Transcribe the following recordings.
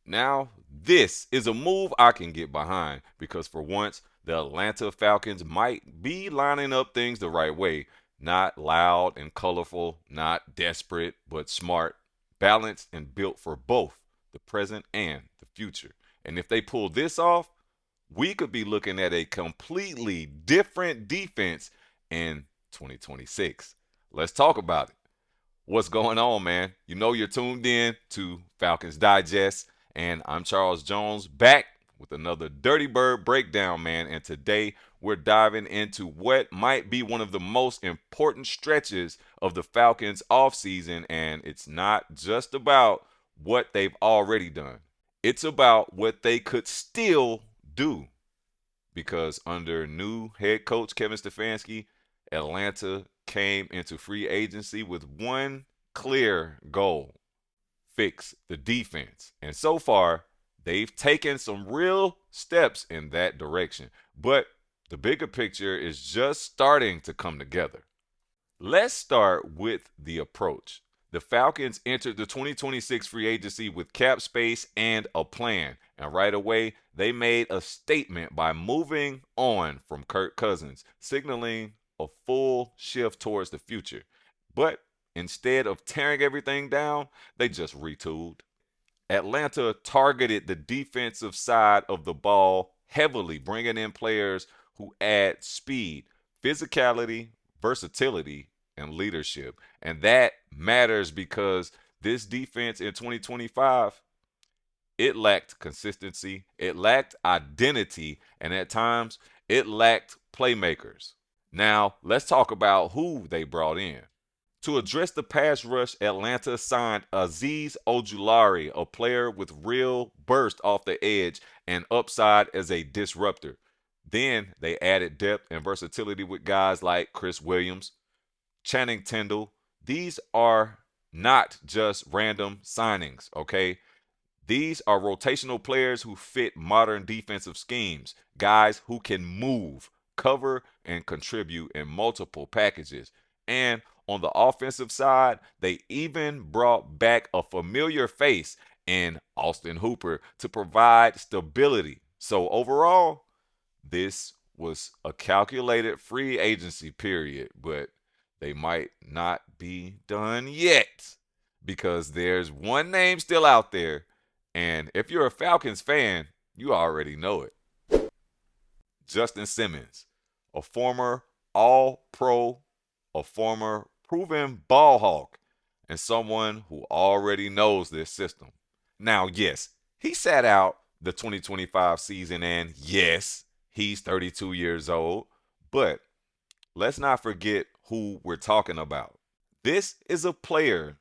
Now, this is a move I can get behind because for once, the Atlanta Falcons might be lining up things the right way. Not loud and colorful, not desperate, but smart, balanced, and built for both the present and the future. And if they pull this off, we could be looking at a completely different defense in 2026. Let's talk about it. What's going on, man? You know you're tuned in to Falcons Digest, and I'm Charles Jones back with another Dirty Bird breakdown, man. And today we're diving into what might be one of the most important stretches of the Falcons offseason, and it's not just about what they've already done. It's about what they could still do because under new head coach Kevin Stefanski, Atlanta came into free agency with one clear goal: fix the defense. And so far, they've taken some real steps in that direction. But the bigger picture is just starting to come together. Let's start with the approach. The Falcons entered the 2026 free agency with cap space and a plan. And right away, they made a statement by moving on from Kirk Cousins, signaling a full shift towards the future. But instead of tearing everything down, they just retooled. Atlanta targeted the defensive side of the ball heavily, bringing in players who add speed, physicality, versatility, and leadership. And that matters because this defense in 2025, it lacked consistency, it lacked identity, and at times it lacked playmakers. Now, let's talk about who they brought in. To address the pass rush, Atlanta signed Azeez Ojulari, a player with real burst off the edge and upside as a disruptor. Then they added depth and versatility with guys like Chris Williams, Channing Tindall. These are not just random signings, okay? These are rotational players who fit modern defensive schemes, guys who can move, cover, and contribute in multiple packages. And on the offensive side, they even brought back a familiar face in Austin Hooper to provide stability. So overall, this was a calculated free agency period, but they might not be done yet because there's one name still out there. And if you're a Falcons fan, you already know it. Justin Simmons, a former All Pro, a former proven ball hawk, and someone who already knows this system. Now, yes, he sat out the 2025 season, and yes, he's 32 years old, but let's not forget who we're talking about. This is a player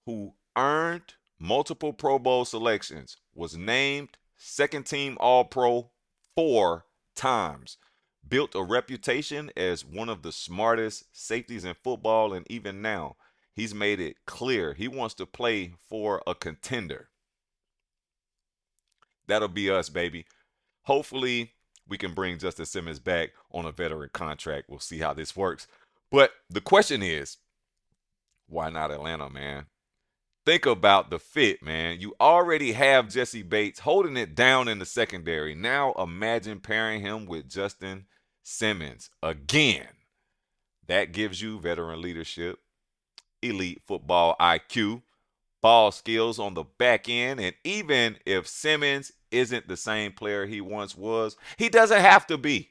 who earned multiple Pro Bowl selections, was named second team All Pro 4 times, built a reputation as one of the smartest safeties in football, and even now, he's made it clear he wants to play for a contender. That'll be us, baby. Hopefully, we can bring Justin Simmons back on a veteran contract. We'll see how this works. But the question is, why not Atlanta, man? Think about the fit, man. You already have Jesse Bates holding it down in the secondary. Now imagine pairing him with Justin Simmons again. That gives you veteran leadership, elite football IQ, ball skills on the back end, and even if Simmons isn't the same player he once was, he doesn't have to be.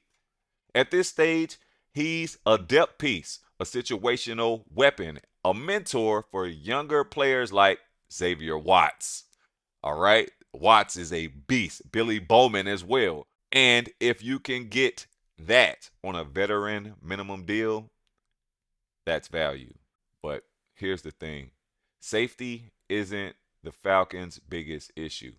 At this stage, he's a depth piece, a situational weapon, a mentor for younger players like Xavier Watts. All right? Watts is a beast. Billy Bowman as well. And if you can get that on a veteran minimum deal, that's value. But here's the thing: safety isn't the Falcons' biggest issue.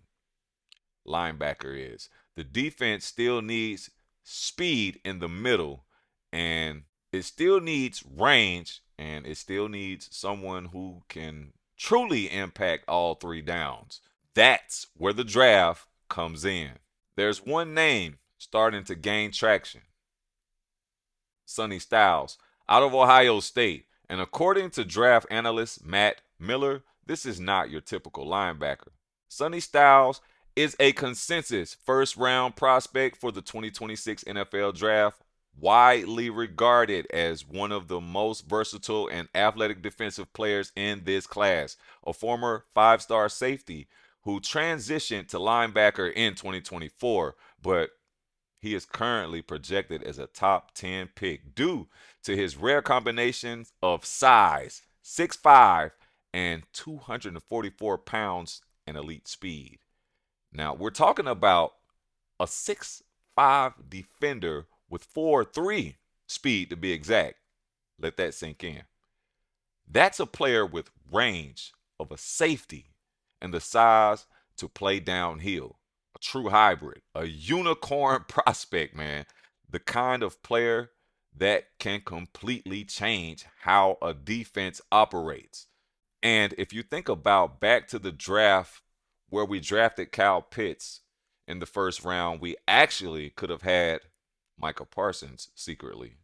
Linebacker is. The defense still needs speed in the middle, and it still needs range, and it still needs someone who can truly impact all 3 downs. That's where the draft comes in. There's one name starting to gain traction: Sonny Styles, out of Ohio State. And according to draft analyst Matt Miller, this is not your typical linebacker. Sonny Styles is a consensus first round prospect for the 2026 NFL Draft, widely regarded as one of the most versatile and athletic defensive players in this class. A former five-star safety who transitioned to linebacker in 2024, but he is currently projected as a top 10 pick due to his rare combination of size, 6'5", and 244 pounds, and elite speed. Now, we're talking about a 6'5" defender with 4'3" speed to be exact. Let that sink in. That's a player with range of a safety and the size to play downhill. A true hybrid, a unicorn prospect, man. The kind of player that can completely change how a defense operates. And if you think about back to the draft where we drafted Kyle Pitts in the first round, we actually could have had Michael Parsons secretly.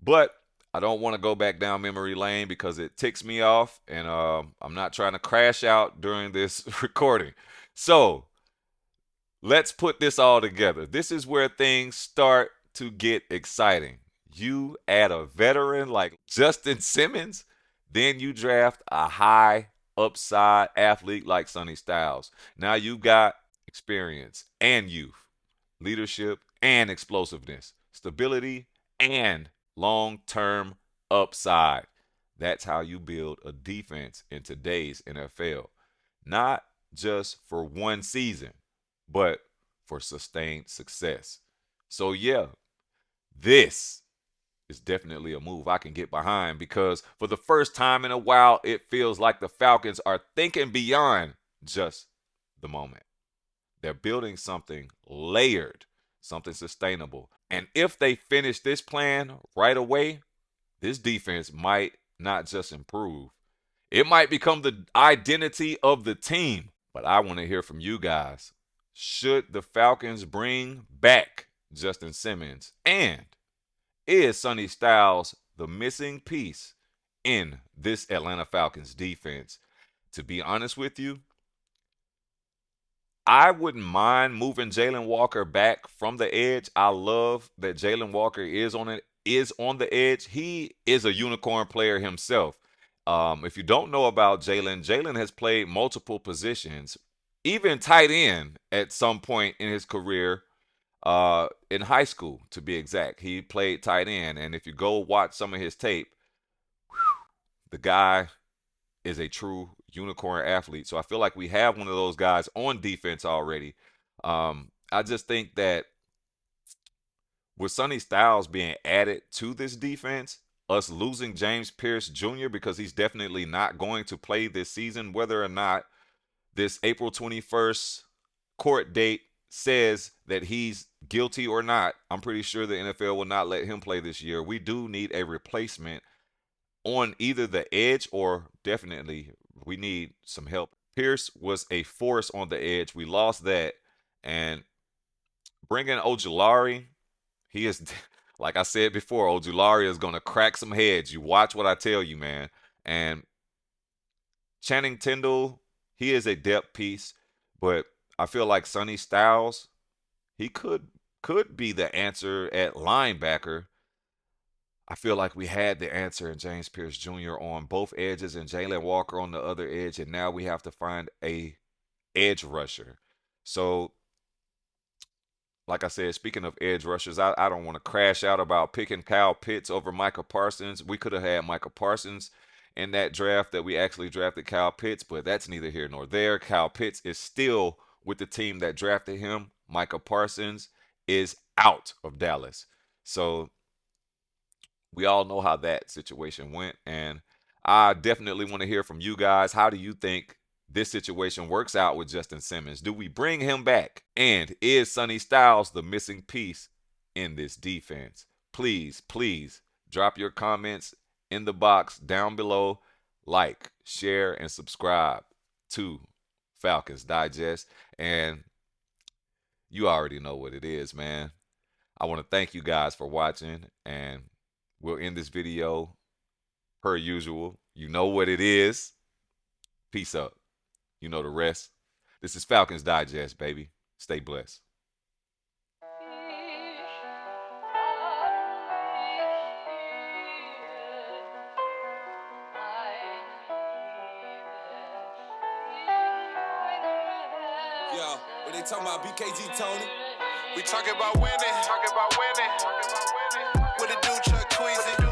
But I don't want to go back down memory lane because it ticks me off, and I'm not trying to crash out during this recording. So let's put this all together. This is where things start to get exciting. You add a veteran like Justin Simmons, then you draft a high upside athlete like Sonny Styles. Now you got experience and youth, leadership and explosiveness, stability and long-term upside. That's how you build a defense in today's NFL. Not just for one season, but for sustained success. So yeah, this is definitely a move I can get behind because for the first time in a while, it feels like the Falcons are thinking beyond just the moment. They're building something layered, something sustainable. And if they finish this plan right away, this defense might not just improve, it might become the identity of the team. But I want to hear from you guys. Should the Falcons bring back Justin Simmons? And is Sonny Styles the missing piece in this Atlanta Falcons defense? To be honest with you, I wouldn't mind moving Jalen Walker back from the edge. I love that Jalen Walker is on the edge. He is a unicorn player himself. If you don't know about Jalen, Jalen has played multiple positions, even tight end at some point in his career. In high school, to be exact, he played tight end, and if you go watch some of his tape, the guy is a true unicorn athlete. So I feel like we have one of those guys on defense already. I just think that with Sonny Styles being added to this defense, us losing James Pierce Jr. because he's definitely not going to play this season, whether or not this April 21st court date says that he's guilty or not, I'm pretty sure the NFL will not let him play this year. We do need a replacement on either the edge or definitely we need some help. Pierce was a force on the edge. We lost that. And bringing Ojulari, he is, like I said before, Ojulari is going to crack some heads. You watch what I tell you, man. And Channing Tindall, he is a depth piece, but I feel like Sonny Styles, he could be the answer at linebacker. I feel like we had the answer in James Pierce Jr. on both edges and Jalen Walker on the other edge, and now we have to find a edge rusher. So, like I said, speaking of edge rushers, I don't want to crash out about picking Kyle Pitts over Michael Parsons. We could have had Michael Parsons in that draft that we actually drafted Kyle Pitts, but that's neither here nor there. Kyle Pitts is still with the team that drafted him. Michael Parsons is out of Dallas. So we all know how that situation went. And I definitely want to hear from you guys. How do you think this situation works out with Justin Simmons? Do we bring him back? And is Sonny Styles the missing piece in this defense? Please, please drop your comments in the box down below. Like, share, and subscribe to Falcons Digest. And you already know what it is, man. I want to thank you guys for watching, and we'll end this video per usual. You know what it is. Peace up. You know the rest. This is Falcons Digest, baby. Stay blessed. Yeah, when they talking about BKG Tony, we talking about winning. What it do, Chuck Tweezy?